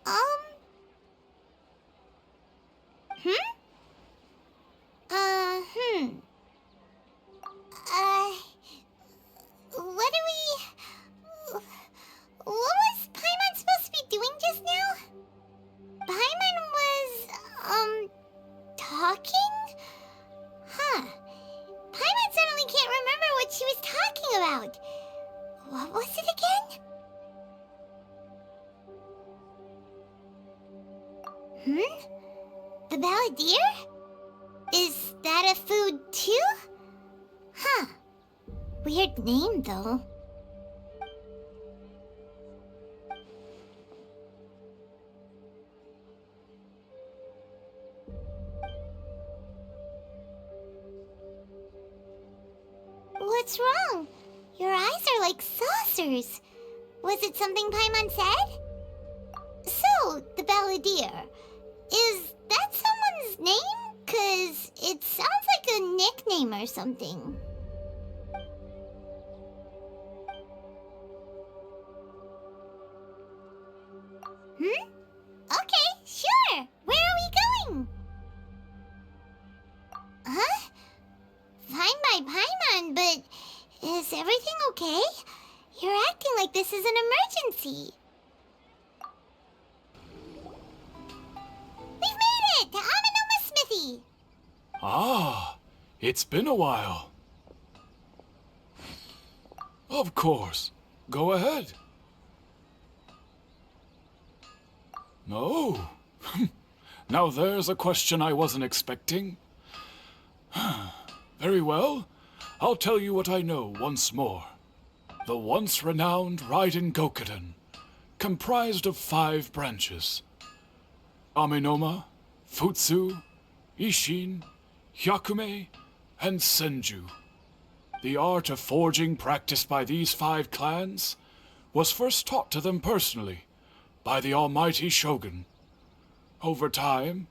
Um, hmm? Hmm. Uh, what do we... What was Paimon supposed to be doing just now? Paimon was, talking? Huh. Paimon suddenly can't remember what she was talking about. What was it again? The balladeer? Is that a food too? Huh. Weird name, though. What's wrong? Your eyes are like saucers. Was it something Paimon said? So, the balladeer. Is that someone's name? 'Cause it sounds like a nickname or something. Okay, sure. Where are we going? Huh? Fine by Paimon, but is everything okay? You're acting like this is an emergency. We've made it to Amanoma Smithy. Ah, it's been a while. Of course. Go ahead. Oh. Now there's a question I wasn't expecting. Very well. I'll tell you what I know once more. The once renowned Raiden Gokuden, comprised of 5 branches. Amenoma, Futsu, Ishin, Hyakume, and Senju. The art of forging practiced by these 5 clans was first taught to them personally by the almighty Shogun. Over time,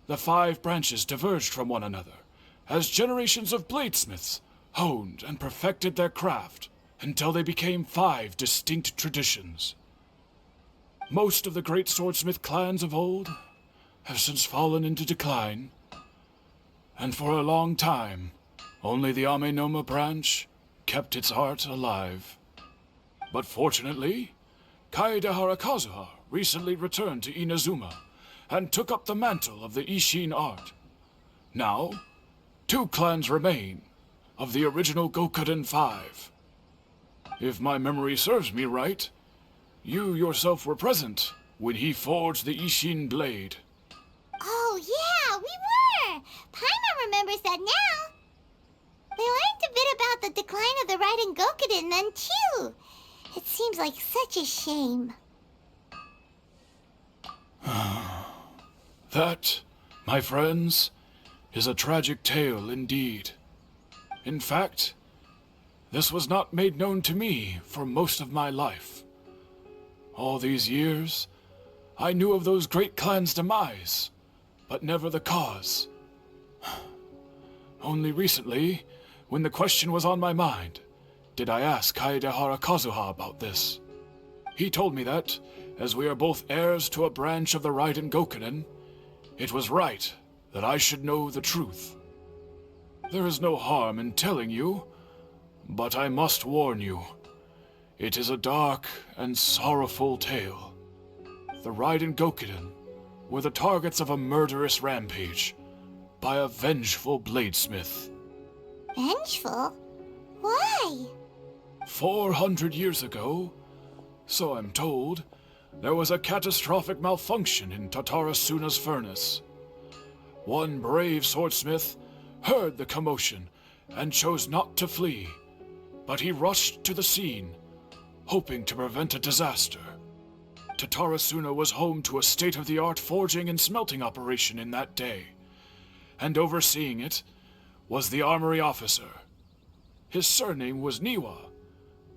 the 5 branches diverged from one another as generations of bladesmiths honed and perfected their craft until they became 5 distinct traditions. Most of the great swordsmith clans of old have since fallen into decline, and for a long time, only the Amenoma branch kept its art alive. But fortunately, Kaedehara Kazuha recently returned to Inazuma and took up the mantle of the Ishin art. Now, 2 clans remain of the original Gokuden 5. If my memory serves me right, you yourself were present when he forged the Ishin blade. Oh yeah, we were! Paimon remembers that now. They learned a bit about the decline of the Raiden Gokuden then too. It seems like such a shame. That, my friends, is a tragic tale indeed. In fact, this was not made known to me for most of my life. All these years, I knew of those great clans' demise, but never the cause. Only recently, when the question was on my mind, did I ask Kaedehara Kazuha about this. He told me that, as we are both heirs to a branch of the Raiden Gokuden, it was right that I should know the truth. There is no harm in telling you, but I must warn you. It is a dark and sorrowful tale. The Raiden Gokuden were the targets of a murderous rampage by a vengeful bladesmith. Vengeful? Why? 400 years ago, so I'm told, there was a catastrophic malfunction in Tatarasuna's furnace. One brave swordsmith heard the commotion and chose not to flee, but he rushed to the scene, hoping to prevent a disaster. Tatarasuna was home to a state-of-the-art forging and smelting operation in that day, and overseeing it was the armory officer. His surname was Niwa,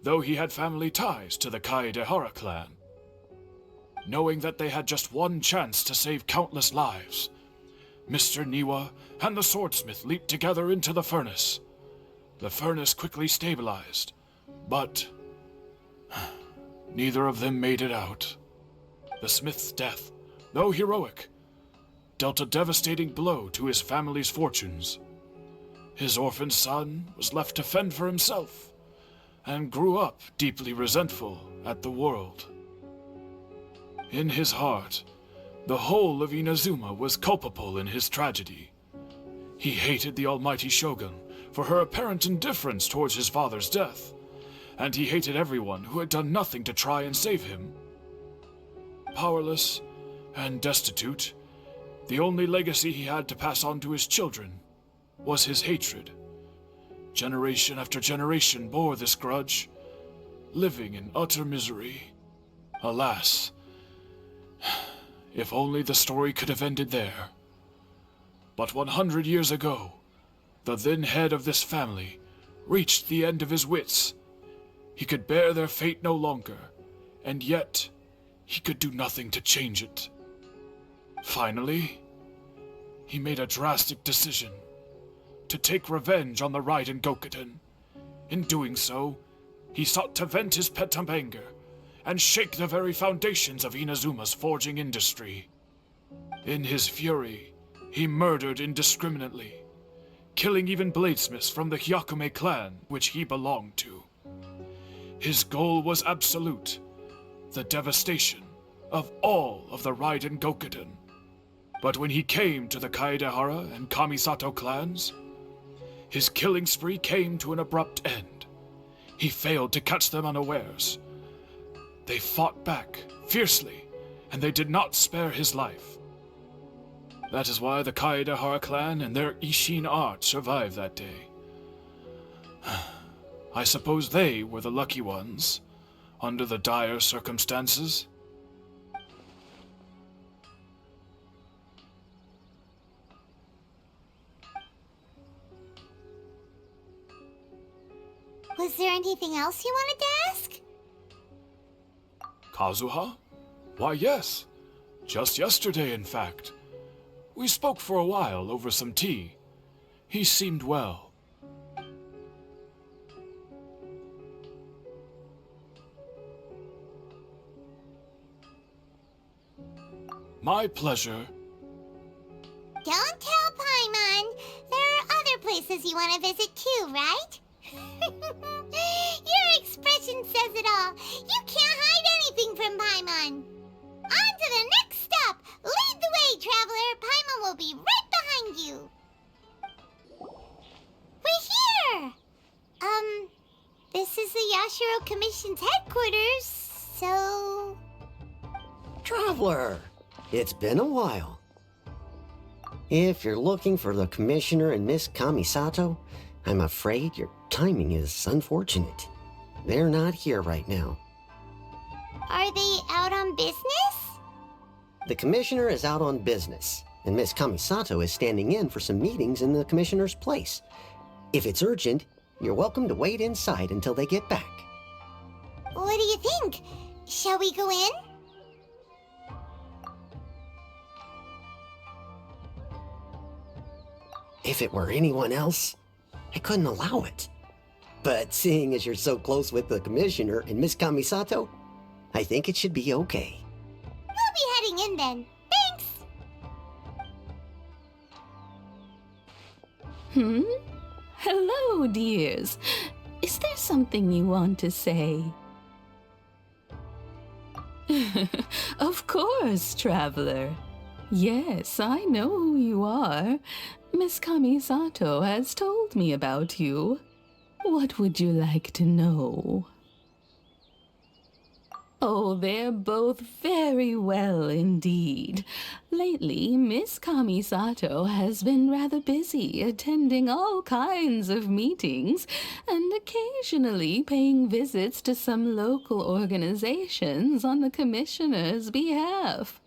though he had family ties to the Kaedehara clan. Knowing that they had just one chance to save countless lives, Mr. Niwa and the swordsmith leaped together into the furnace. The furnace quickly stabilized, but neither of them made it out. The smith's death, though heroic, dealt a devastating blow to his family's fortunes. His orphaned son was left to fend for himself, and grew up deeply resentful at the world. In his heart, the whole of Inazuma was culpable in his tragedy. He hated the almighty shogun for her apparent indifference towards his father's death, and he hated everyone who had done nothing to try and save him. Powerless and destitute, the only legacy he had to pass on to his children was his hatred. Generation after generation bore this grudge, living in utter misery. Alas, if only the story could have ended there. But 100 years ago, the then head of this family reached the end of his wits. He could bear their fate no longer, and yet he could do nothing to change it. Finally, he made a drastic decision to take revenge on the Raiden Gokuden. In doing so, he sought to vent his pent up anger and shake the very foundations of Inazuma's forging industry. In his fury, he murdered indiscriminately, killing even bladesmiths from the Hyakume clan which he belonged to. His goal was absolute, the devastation of all of the Raiden Gokuden. But when he came to the Kaedehara and Kamisato clans, his killing spree came to an abrupt end. He failed to catch them unawares. They fought back fiercely, and they did not spare his life. That is why the Kaedehara clan and their Ishin art survived that day. I suppose they were the lucky ones, under the dire circumstances. Was there anything else you wanted to ask? Kazuha? Why, yes. Just yesterday, in fact. We spoke for a while over some tea. He seemed well. My pleasure. Don't tell Paimon. There are other places you want to visit too, right? Your expression says it all. You can't hide anything from Paimon. On to the next stop. Lead the way, traveler. Paimon will be right behind you. We're here. This is the Yashiro Commission's headquarters, so... Traveler, it's been a while. If you're looking for the Commissioner and Miss Kamisato, I'm afraid your timing is unfortunate. They're not here right now. Are they out on business? The Commissioner is out on business, and Miss Kamisato is standing in for some meetings in the Commissioner's place. If it's urgent, you're welcome to wait inside until they get back. What do you think? Shall we go in? If it were anyone else, I couldn't allow it. But seeing as you're so close with the Commissioner and Miss Kamisato, I think it should be okay. We'll be heading in then. Thanks! Hello, dears. Is there something you want to say? Of course, traveler. Yes, I know who you are. Miss Kamisato has told me about you. What would you like to know? Oh, they're both very well indeed. Lately, Miss Kamisato has been rather busy attending all kinds of meetings and occasionally paying visits to some local organizations on the Commissioner's behalf.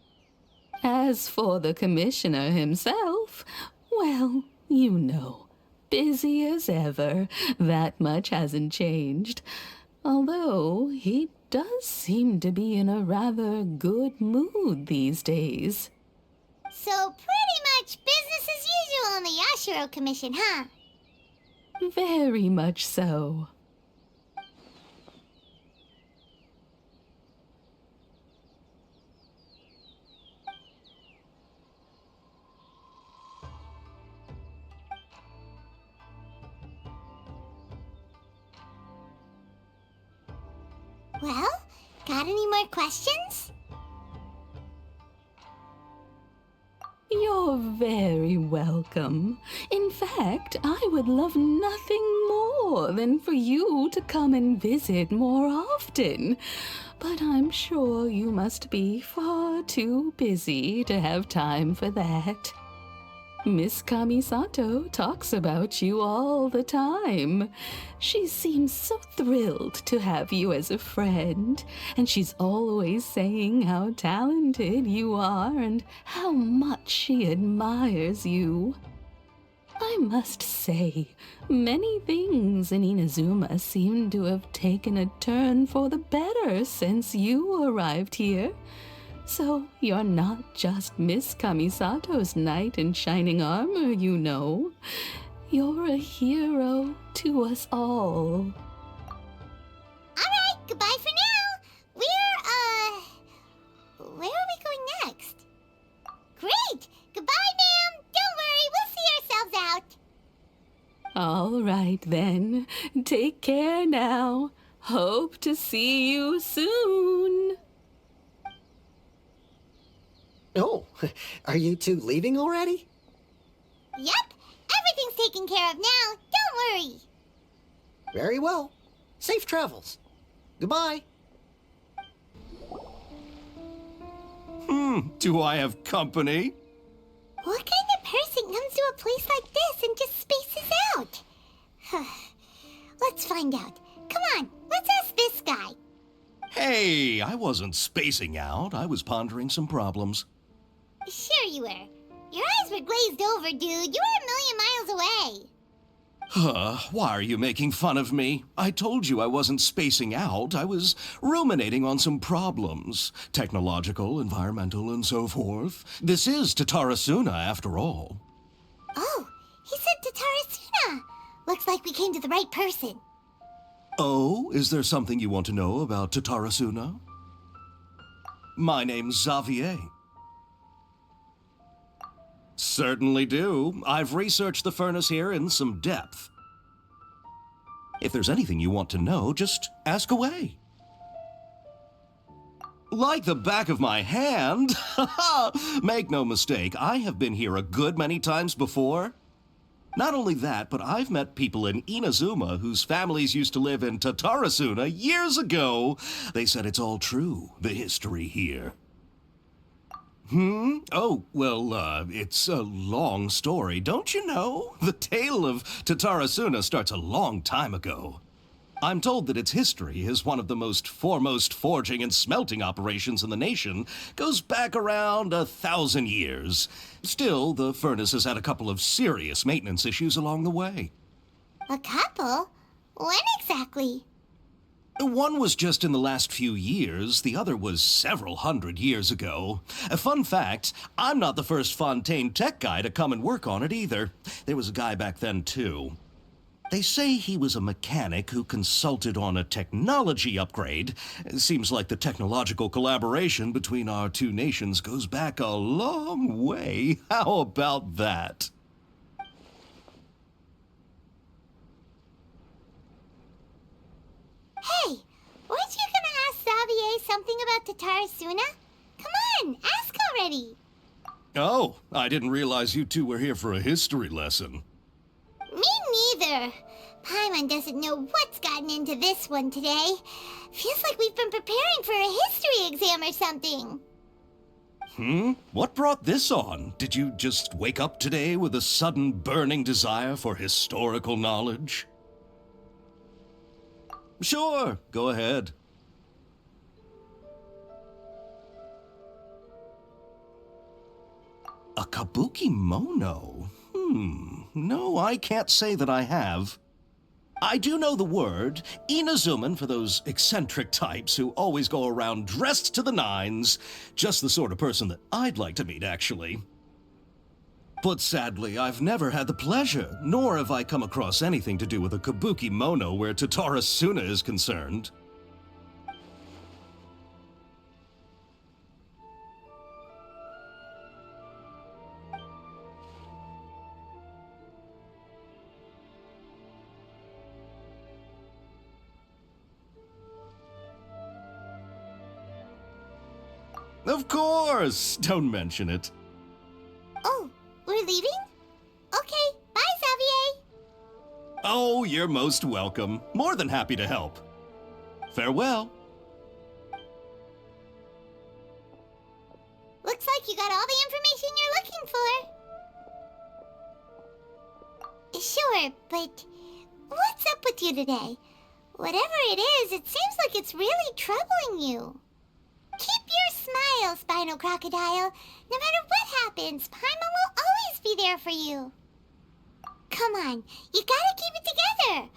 As for the Commissioner himself, well, you know, busy as ever. That much hasn't changed. Although he does seem to be in a rather good mood these days. So pretty much business as usual on the Yashiro Commission, huh? Very much so. Well, got any more questions? You're very welcome. In fact, I would love nothing more than for you to come and visit more often. But I'm sure you must be far too busy to have time for that. Miss Kamisato talks about you all the time. She seems so thrilled to have you as a friend, and she's always saying how talented you are and how much she admires you. I must say, many things in Inazuma seem to have taken a turn for the better since you arrived here. So you're not just Miss Kamisato's knight in shining armor, you know. You're a hero to us all. Alright, goodbye for now. Where are we going next? Great! Goodbye, ma'am! Don't worry, we'll see ourselves out. All right then. Take care now. Hope to see you soon. Oh, are you two leaving already? Yep, everything's taken care of now. Don't worry. Very well. Safe travels. Goodbye. Do I have company? What kind of person comes to a place like this and just spaces out? Let's find out. Come on, let's ask this guy. Hey, I wasn't spacing out. I was pondering some problems. Sure you were. Your eyes were glazed over, dude. You were a million miles away. Why are you making fun of me? I told you I wasn't spacing out. I was ruminating on some problems. Technological, environmental, and so forth. This is Tatarasuna, after all. Oh, he said Tatarasuna. Looks like we came to the right person. Oh, is there something you want to know about Tatarasuna? My name's Xavier. Certainly do. I've researched the furnace here in some depth. If there's anything you want to know, just ask away. Like the back of my hand? Make no mistake, I have been here a good many times before. Not only that, but I've met people in Inazuma whose families used to live in Tatarasuna years ago. They said it's all true, the history here. Oh, well, it's a long story, don't you know? The tale of Tatarasuna starts a long time ago. I'm told that its history is one of the most foremost forging and smelting operations in the nation, goes back around 1,000 years. Still, the furnace has had a couple of serious maintenance issues along the way. A couple? When exactly? One was just in the last few years, the other was several hundred years ago. A fun fact, I'm not the first Fontaine tech guy to come and work on it either. There was a guy back then too. They say he was a mechanic who consulted on a technology upgrade. It seems like the technological collaboration between our two nations goes back a long way. How about that? Hey, weren't you gonna ask Xavier something about Tatarasuna? Come on, ask already. Oh, I didn't realize you two were here for a history lesson. Me neither. Paimon doesn't know what's gotten into this one today. Feels like we've been preparing for a history exam or something. What brought this on? Did you just wake up today with a sudden burning desire for historical knowledge? Sure, go ahead. A kabuki mono? No, I can't say that I have. I do know the word, Inazuman for those eccentric types who always go around dressed to the nines. Just the sort of person that I'd like to meet, actually. But sadly, I've never had the pleasure, nor have I come across anything to do with a kabuki mono where Tatarasuna is concerned. Of course! Don't mention it. Oh, we're leaving? Okay, bye, Xavier. Oh, you're most welcome. More than happy to help. Farewell. Looks like you got all the information you're looking for. Sure, but what's up with you today? Whatever it is, it seems like it's really troubling you. Keep your smile, Spinal Crocodile. No matter what happens, Paimon will always be there for you. Come on, you gotta keep it together.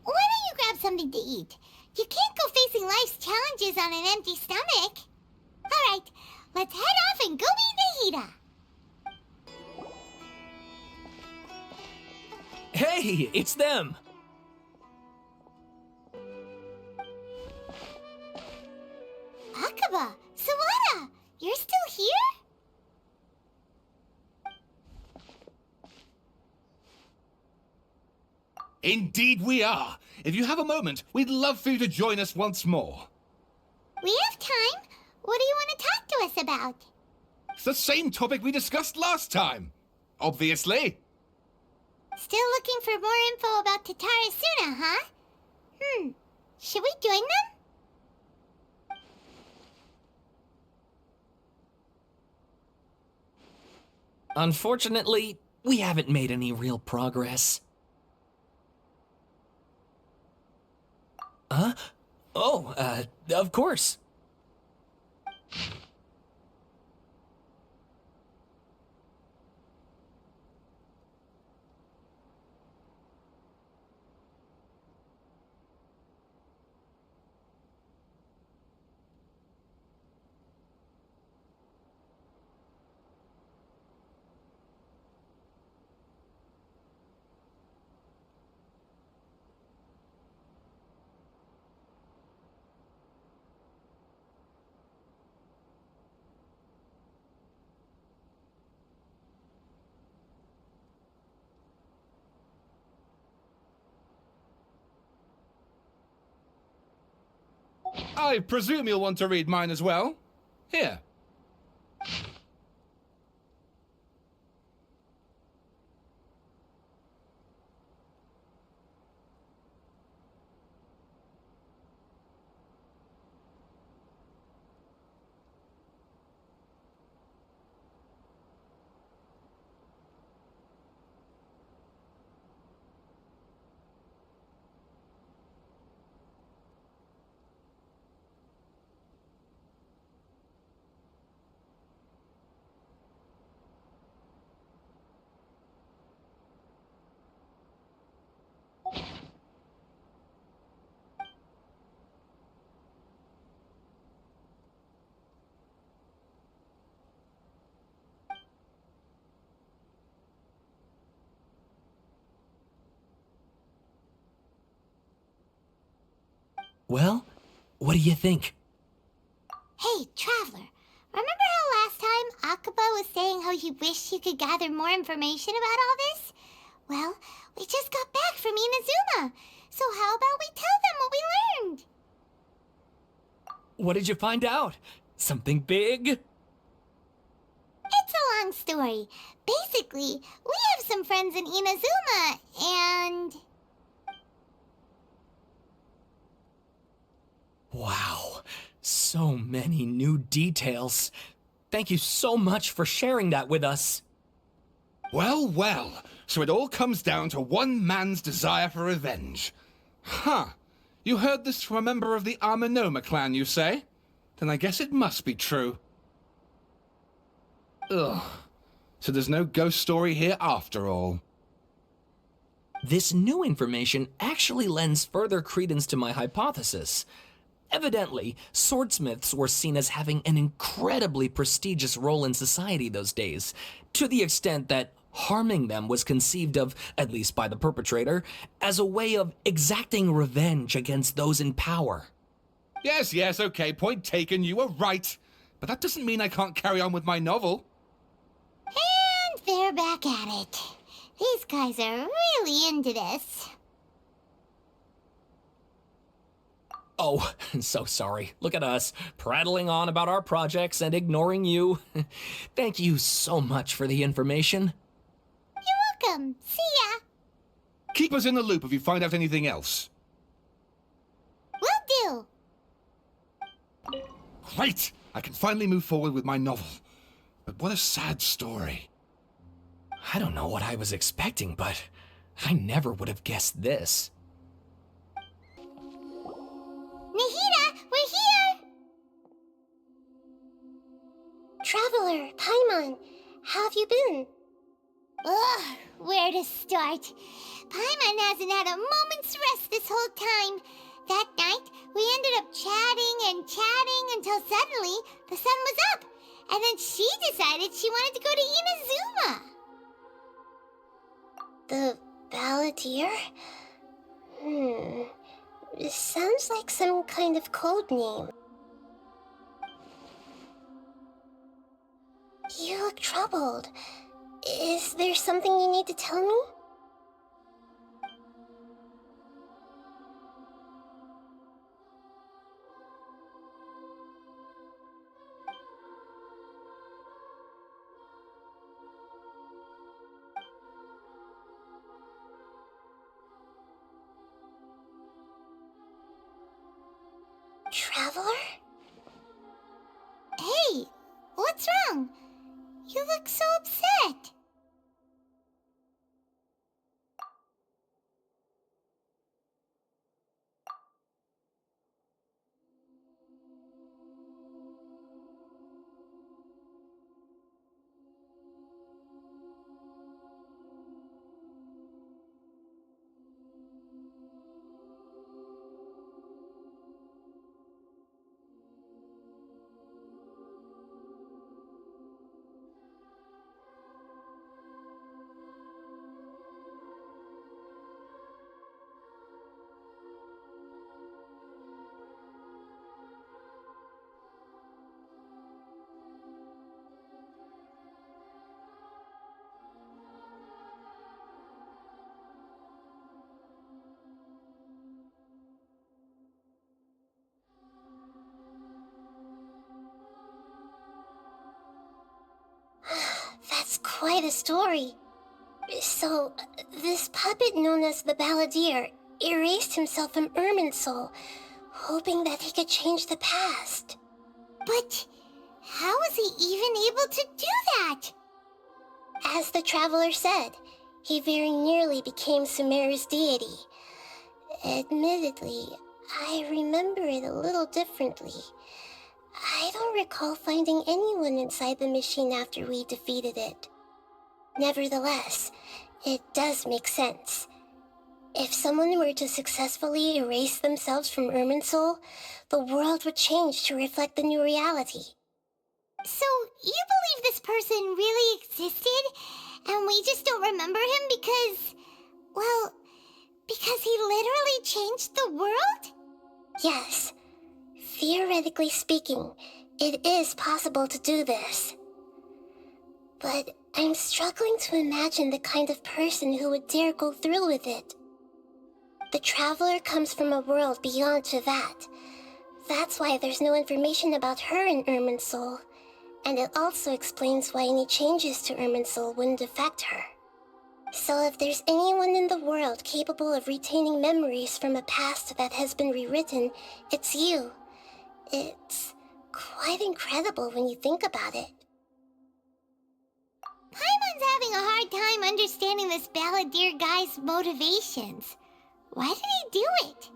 Why don't you grab something to eat? You can't go facing life's challenges on an empty stomach. All right, let's head off and go meet Nahida. Hey, it's them! Akaba, Sawada, you're still here? Indeed we are. If you have a moment, we'd love for you to join us once more. We have time. What do you want to talk to us about? It's the same topic we discussed last time. Obviously. Still looking for more info about Tatara Suna, huh? Should we join them? Unfortunately, we haven't made any real progress. Huh? Oh, of course. I presume you'll want to read mine as well. Here. Well, what do you think? Hey, Traveler. Remember how last time Akaba was saying how he wished he could gather more information about all this? Well, we just got back from Inazuma. So how about we tell them what we learned? What did you find out? Something big? It's a long story. Basically, we have some friends in Inazuma, and... Wow, so many new details. Thank you so much for sharing that with us. Well, well. So it all comes down to one man's desire for revenge. Huh. You heard this from a member of the Arminoma clan, you say? Then I guess it must be true. Ugh. So there's no ghost story here after all. This new information actually lends further credence to my hypothesis. Evidently, swordsmiths were seen as having an incredibly prestigious role in society those days, to the extent that harming them was conceived of, at least by the perpetrator, as a way of exacting revenge against those in power. Yes, okay, point taken, you were right. But that doesn't mean I can't carry on with my novel. And they're back at it. These guys are really into this. Oh, so sorry. Look at us, prattling on about our projects and ignoring you. Thank you so much for the information. You're welcome. See ya. Keep us in the loop if you find out anything else. Will do. Great! I can finally move forward with my novel. But what a sad story. I don't know what I was expecting, but I never would have guessed this. Nahida, we're here! Traveler, Paimon, how have you been? Ugh, where to start? Paimon hasn't had a moment's rest this whole time. That night, we ended up chatting and chatting until suddenly the sun was up. And then she decided she wanted to go to Inazuma. The Balladeer? It sounds like some kind of code name. You look troubled. Is there something you need to tell me? Traveler? Hey, what's wrong? You look so upset. That's quite a story. So, this puppet known as the Balladeer erased himself from Irminsul, hoping that he could change the past. But how was he even able to do that? As the Traveler said, he very nearly became Sumeru's deity. Admittedly, I remember it a little differently. I don't recall finding anyone inside the machine after we defeated it. Nevertheless, it does make sense. If someone were to successfully erase themselves from Irminsul, the world would change to reflect the new reality. So, you believe this person really existed, and we just don't remember him because, well, because he literally changed the world? Yes. Theoretically speaking, it is possible to do this. But I'm struggling to imagine the kind of person who would dare go through with it. The Traveler comes from a world beyond to that. That's why there's no information about her in Irminsul, and it also explains why any changes to Irminsul wouldn't affect her. So if there's anyone in the world capable of retaining memories from a past that has been rewritten, it's you. It's quite incredible when you think about it. Paimon's having a hard time understanding this Balladeer guy's motivations. Why did he do it?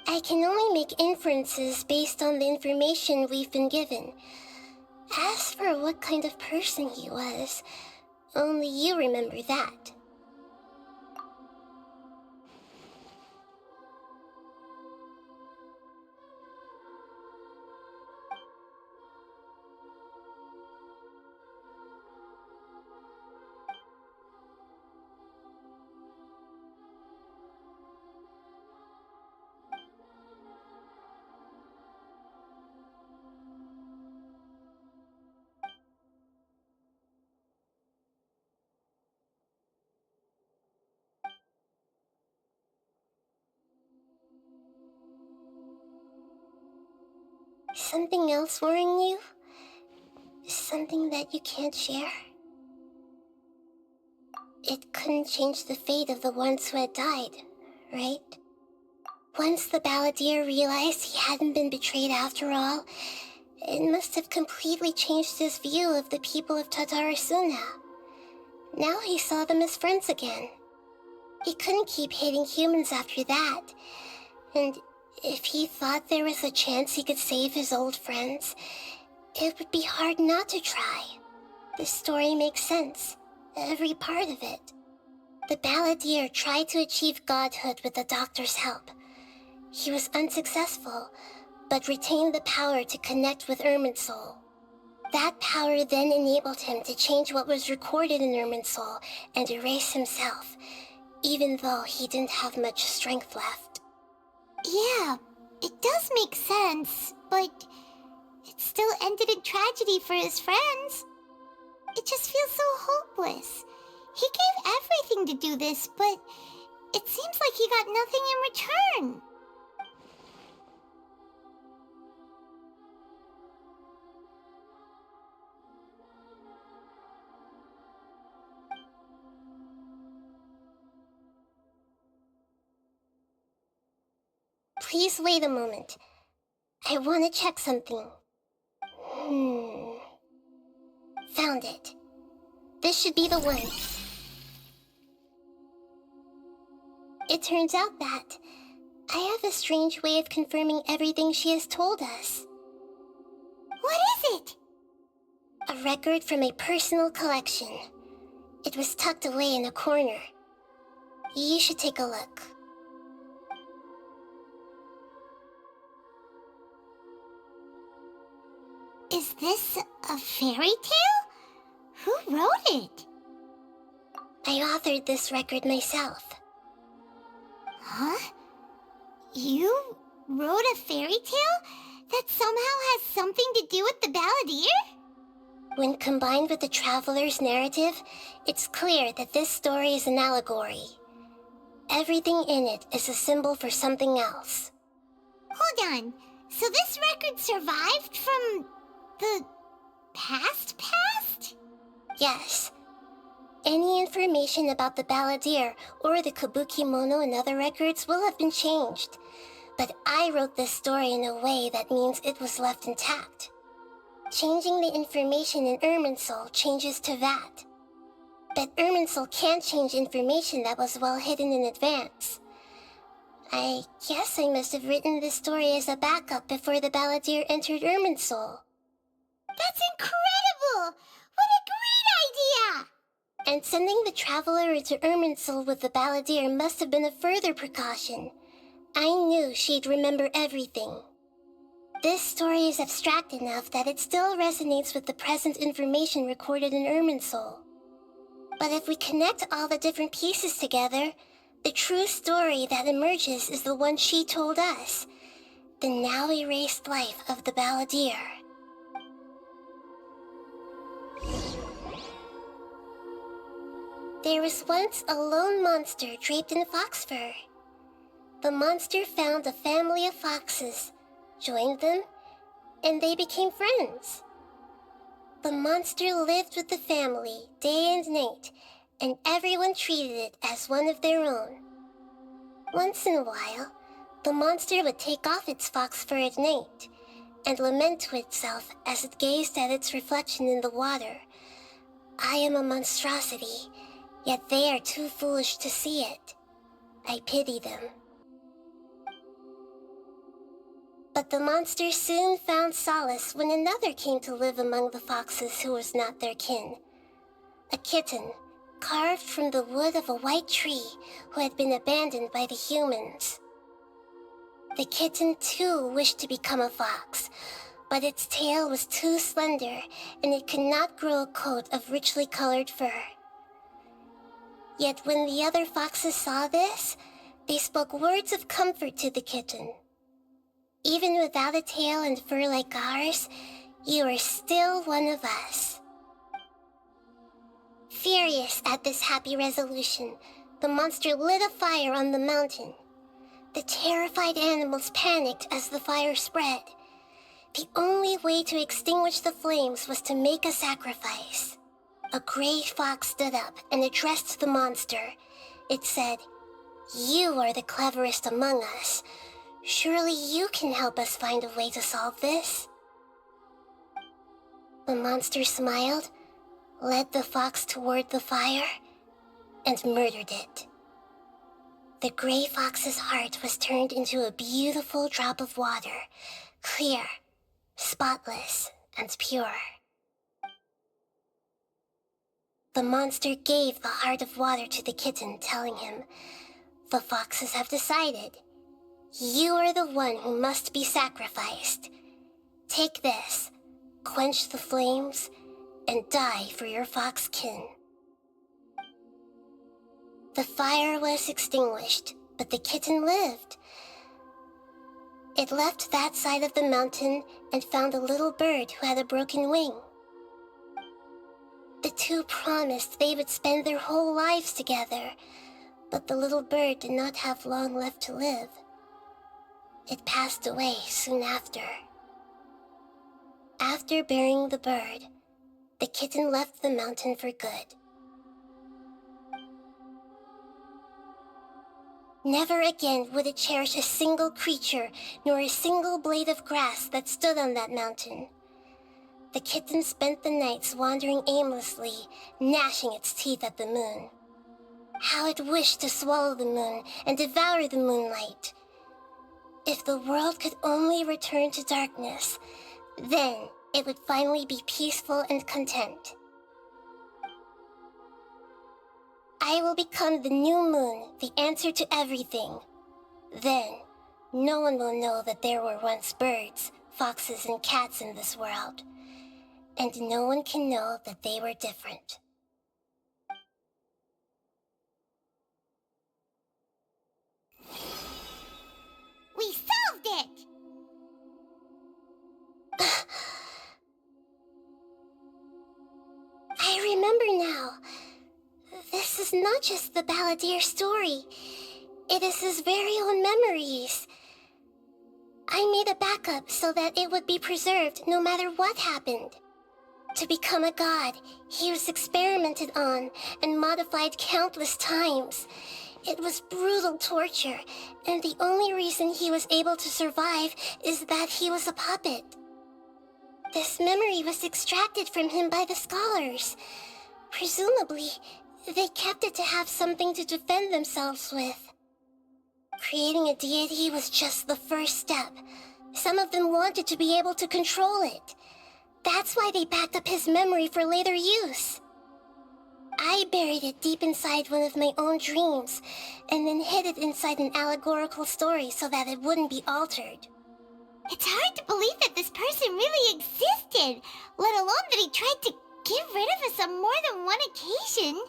I can only make inferences based on the information we've been given. As for what kind of person he was, only you remember that. something else worrying you? Something that you can't share? It couldn't change the fate of the ones who had died, right? Once the balladeer realized he hadn't been betrayed after all, it must have completely changed his view of the people of Tatarasuna. Now he saw them as friends again. He couldn't keep hating humans after that. And if he thought there was a chance he could save his old friends, it would be hard not to try. The story makes sense, every part of it. The balladeer tried to achieve godhood with the doctor's help. He was unsuccessful, but retained the power to connect with Irminsul. That power then enabled him to change what was recorded in Irminsul and erase himself, even though he didn't have much strength left. Yeah, it does make sense, but it still ended in tragedy for his friends. It just feels so hopeless. He gave everything to do this, but it seems like he got nothing in return. Please wait a moment. I want to check something. Found it. This should be the one. It turns out that I have a strange way of confirming everything she has told us. What is it? A record from a personal collection. It was tucked away in a corner. You should take a look. Is this a fairy tale? Who wrote it? I authored this record myself. Huh? You wrote a fairy tale that somehow has something to do with the balladeer? When combined with the traveler's narrative, it's clear that this story is an allegory. Everything in it is a symbol for something else. Hold on. So this record survived from the past? Yes. Any information about the balladeer or the Kabukimono and other records will have been changed. But I wrote this story in a way that means it was left intact. Changing the information in Irminsul changes to that. But Irminsul can't change information that was well hidden in advance. I guess I must have written this story as a backup before the balladeer entered Irminsul. That's incredible! What a great idea! And sending the traveler into Irminsul with the balladeer must have been a further precaution. I knew she'd remember everything. This story is abstract enough that it still resonates with the present information recorded in Irminsul. But if we connect all the different pieces together, the true story that emerges is the one she told us, the now erased life of the balladeer. There was once a lone monster draped in fox fur. The monster found a family of foxes, joined them, and they became friends. The monster lived with the family day and night, and everyone treated it as one of their own. Once in a while, the monster would take off its fox fur at night and lament to itself as it gazed at its reflection in the water. I am a monstrosity, yet they are too foolish to see it. I pity them. But the monster soon found solace when another came to live among the foxes who was not their kin. A kitten, carved from the wood of a white tree who had been abandoned by the humans. The kitten too wished to become a fox, but its tail was too slender and it could not grow a coat of richly colored fur. Yet when the other foxes saw this, they spoke words of comfort to the kitten. Even without a tail and fur like ours, you are still one of us. Furious at this happy resolution, the monster lit a fire on the mountain. The terrified animals panicked as the fire spread. The only way to extinguish the flames was to make a sacrifice. A gray fox stood up and addressed the monster. It said, "You are the cleverest among us. Surely you can help us find a way to solve this." The monster smiled, led the fox toward the fire, and murdered it. The gray fox's heart was turned into a beautiful drop of water, clear, spotless, and pure. The monster gave the heart of water to the kitten, telling him, "The foxes have decided. You are the one who must be sacrificed. Take this, quench the flames, and die for your fox kin." The fire was extinguished, but the kitten lived. It left that side of the mountain and found a little bird who had a broken wing. The two promised they would spend their whole lives together, but the little bird did not have long left to live. It passed away soon after. After burying the bird, the kitten left the mountain for good. Never again would it cherish a single creature nor a single blade of grass that stood on that mountain. The kitten spent the nights wandering aimlessly, gnashing its teeth at the moon. How it wished to swallow the moon and devour the moonlight. If the world could only return to darkness, then it would finally be peaceful and content. I will become the new moon, the answer to everything. Then, no one will know that there were once birds, foxes, and cats in this world. And no one can know that they were different. We solved it! I remember now. This is not just the Balladeer story. It is his very own memories. I made a backup so that it would be preserved no matter what happened. To become a god, he was experimented on and modified countless times. It was brutal torture, and the only reason he was able to survive is that he was a puppet. This memory was extracted from him by the scholars. Presumably, they kept it to have something to defend themselves with. Creating a deity was just the first step. Some of them wanted to be able to control it. That's why they backed up his memory for later use. I buried it deep inside one of my own dreams, and then hid it inside an allegorical story so that it wouldn't be altered. It's hard to believe that this person really existed, let alone that he tried to get rid of us on more than one occasion.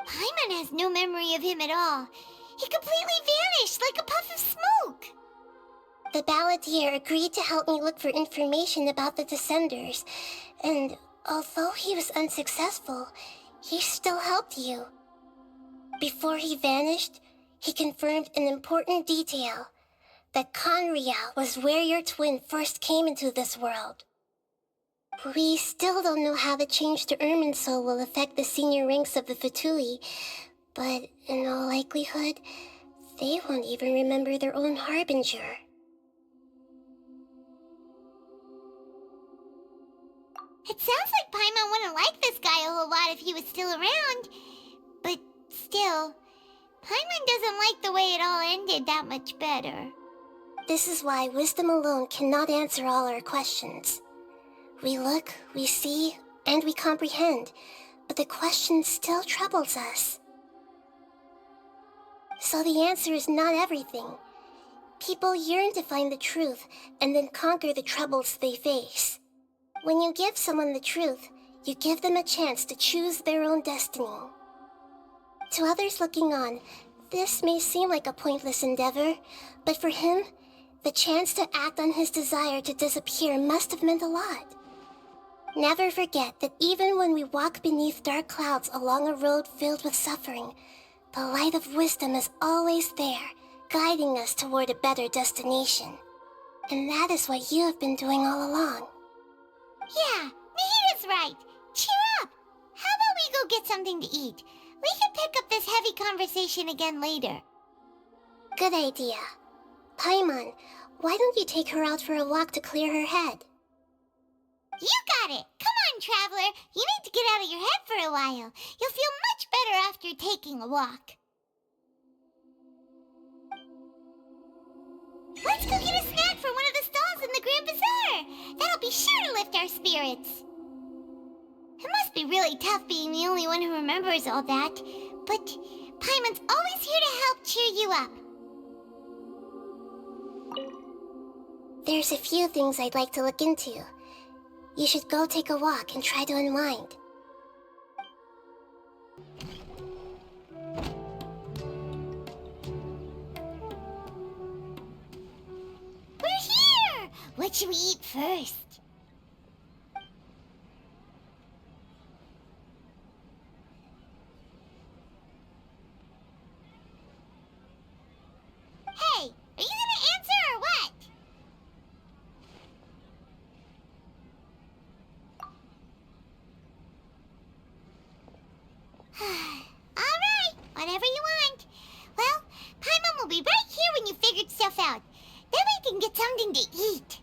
Paimon has no memory of him at all. He completely vanished like a puff of smoke. The Balladeer agreed to help me look for information about the Descenders, and although he was unsuccessful, he still helped you. Before he vanished, he confirmed an important detail, that Conria was where your twin first came into this world. We still don't know how the change to Irminsul will affect the senior ranks of the Fatui, but in all likelihood, they won't even remember their own Harbinger. It sounds like Paimon wouldn't like this guy a whole lot if he was still around. But still, Paimon doesn't like the way it all ended that much better. This is why wisdom alone cannot answer all our questions. We look, we see, and we comprehend, but the question still troubles us. So the answer is not everything. People yearn to find the truth and then conquer the troubles they face. When you give someone the truth, you give them a chance to choose their own destiny. To others looking on, this may seem like a pointless endeavor, but for him, the chance to act on his desire to disappear must have meant a lot. Never forget that even when we walk beneath dark clouds along a road filled with suffering, the light of wisdom is always there, guiding us toward a better destination. And that is what you have been doing all along. Yeah, Nahida's right. Cheer up. How about we go get something to eat? We can pick up this heavy conversation again later. Good idea. Paimon, why don't you take her out for a walk to clear her head? You got it. Come on, Traveler. You need to get out of your head for a while. You'll feel much better after taking a walk. Let's go get a snack from one of the stalls in the Grand Bazaar. That'll be sure to lift our spirits. It must be really tough being the only one who remembers all that. But Paimon's always here to help cheer you up. There's a few things I'd like to look into. You should go take a walk and try to unwind. We're here! What should we eat first? Hey, are you gonna answer or what? Alright, whatever you want. Well, Paimon will be right here when you figured stuff out. Then we can get something to eat.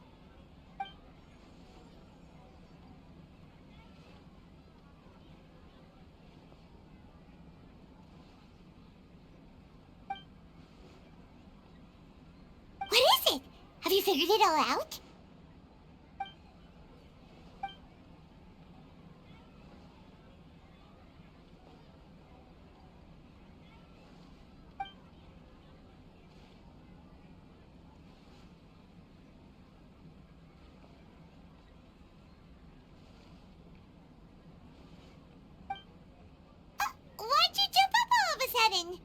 What is it? Have you figured it all out? Why'd you jump up all of a sudden?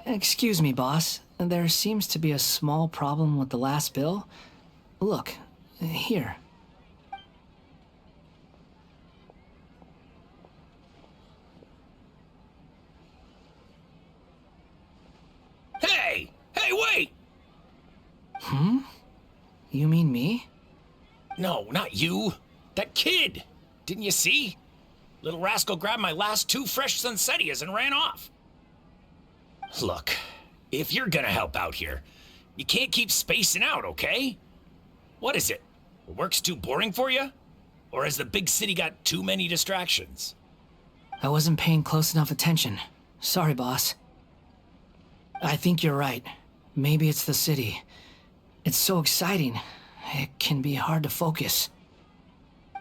Excuse me, boss. There seems to be a small problem with the last bill. Look, here. Hey! Hey, wait! You mean me? No, not you. That kid. Didn't you see? Little rascal grabbed my last 2 fresh Sunsettias and ran off. Look, if you're gonna help out here, you can't keep spacing out, okay? What is it? Work's too boring for you? Or has the big city got too many distractions? I wasn't paying close enough attention. Sorry, boss. I think you're right. Maybe it's the city. It's so exciting. It can be hard to focus.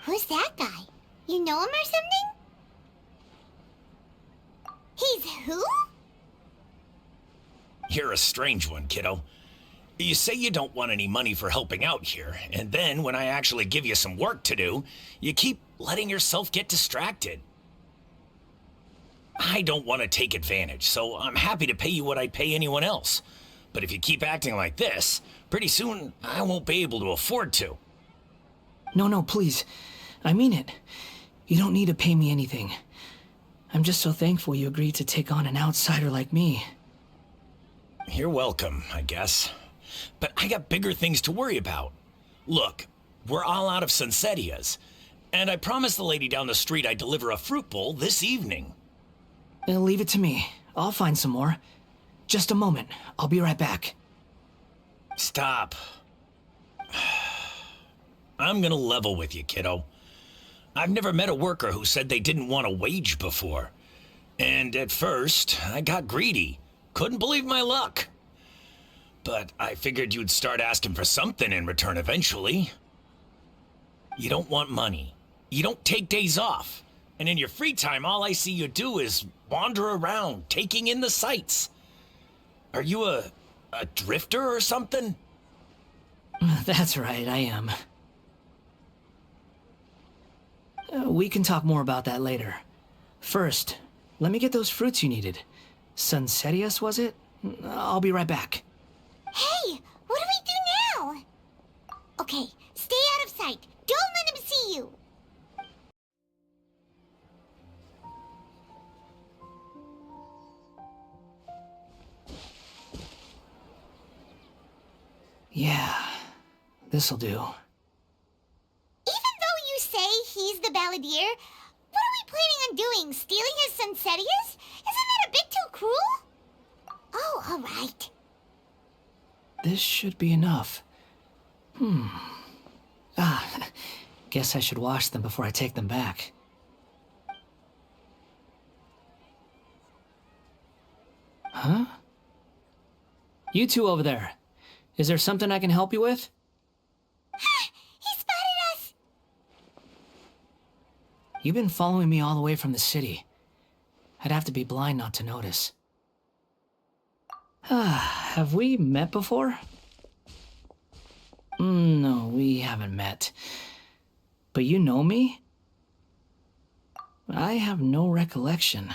Who's that guy? You know him or something? He's who? You're a strange one, kiddo. You say you don't want any money for helping out here, and then when I actually give you some work to do, you keep letting yourself get distracted. I don't want to take advantage, so I'm happy to pay you what I'd pay anyone else. But if you keep acting like this, pretty soon I won't be able to afford to. No, please. I mean it. You don't need to pay me anything. I'm just so thankful you agreed to take on an outsider like me. You're welcome, I guess. But I got bigger things to worry about. Look, we're all out of Sunsettias, and I promised the lady down the street I'd deliver a fruit bowl this evening. Leave it to me. I'll find some more. Just a moment. I'll be right back. Stop. I'm gonna level with you, kiddo. I've never met a worker who said they didn't want a wage before. And at first, I got greedy. Couldn't believe my luck. But I figured you'd start asking for something in return eventually. You don't want money. You don't take days off. And in your free time, all I see you do is wander around, taking in the sights. Are you a drifter or something? That's right, I am. We can talk more about that later. First, let me get those fruits you needed. Sunsettias, was it? I'll be right back. Hey, what do we do now? Okay, stay out of sight. this'll do. Even though you say he's the Balladeer, what are we planning on doing? Stealing his Sunsetias? Isn't that a bit too cruel? Oh, alright. This should be enough. Guess I should wash them before I take them back. Huh? You two over there. Is there something I can help you with? He spotted us! You've been following me all the way from the city. I'd have to be blind not to notice. Have we met before? No, we haven't met. But you know me? I have no recollection.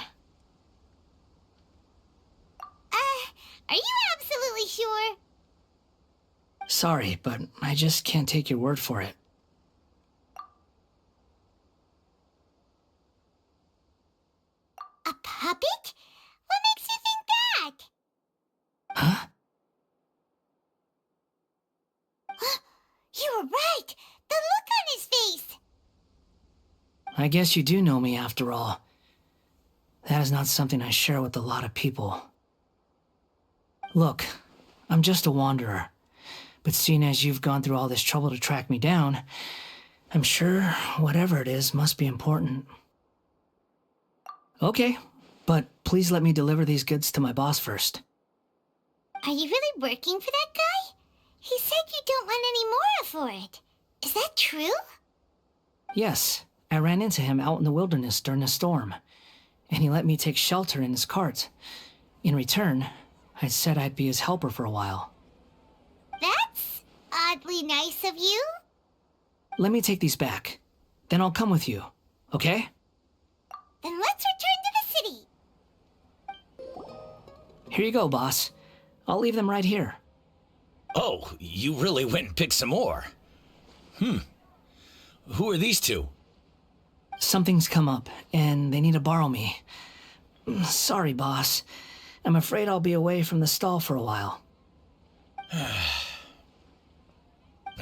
Are you absolutely sure? Sorry, but I just can't take your word for it. A puppet? What makes you think that? Huh? You were right! The look on his face! I guess you do know me after all. That is not something I share with a lot of people. Look, I'm just a wanderer. But seeing as you've gone through all this trouble to track me down, I'm sure whatever it is must be important. Okay, but please let me deliver these goods to my boss first. Are you really working for that guy? He said you don't want any more for it. Is that true? Yes, I ran into him out in the wilderness during a storm, and he let me take shelter in his cart. In return, I said I'd be his helper for a while. That's oddly nice of you. Let me take these back. Then I'll come with you, okay? Then let's return to the city. Here you go, boss. I'll leave them right here. Oh, you really went and picked some more. Who are these two? Something's come up, and they need to borrow me. Sorry, boss. I'm afraid I'll be away from the stall for a while.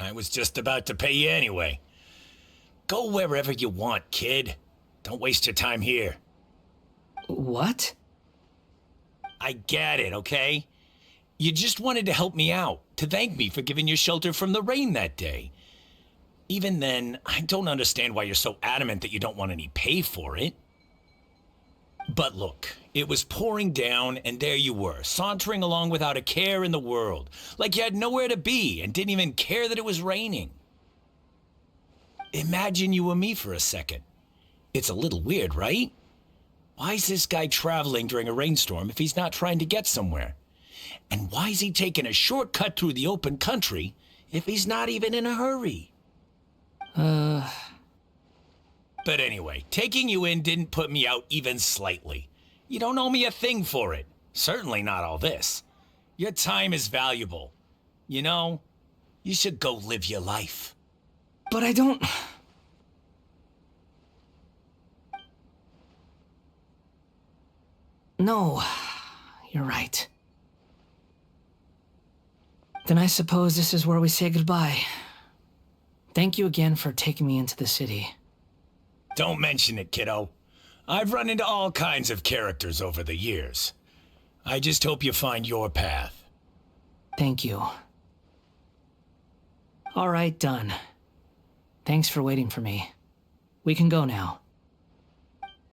I was just about to pay you anyway. Go wherever you want, kid. Don't waste your time here. What? I get it, okay? You just wanted to help me out, to thank me for giving you shelter from the rain that day. Even then, I don't understand why you're so adamant that you don't want any pay for it. But look, it was pouring down, and there you were, sauntering along without a care in the world, like you had nowhere to be and didn't even care that it was raining. Imagine you were me for a second. It's a little weird, right? Why is this guy traveling during a rainstorm if he's not trying to get somewhere? And why is he taking a shortcut through the open country if he's not even in a hurry? But anyway, taking you in didn't put me out even slightly. You don't owe me a thing for it. Certainly not all this. Your time is valuable. You know, you should go live your life. But I don't... No, you're right. Then I suppose this is where we say goodbye. Thank you again for taking me into the city. Don't mention it, kiddo. I've run into all kinds of characters over the years. I just hope you find your path. Thank you. All right, done. Thanks for waiting for me. We can go now.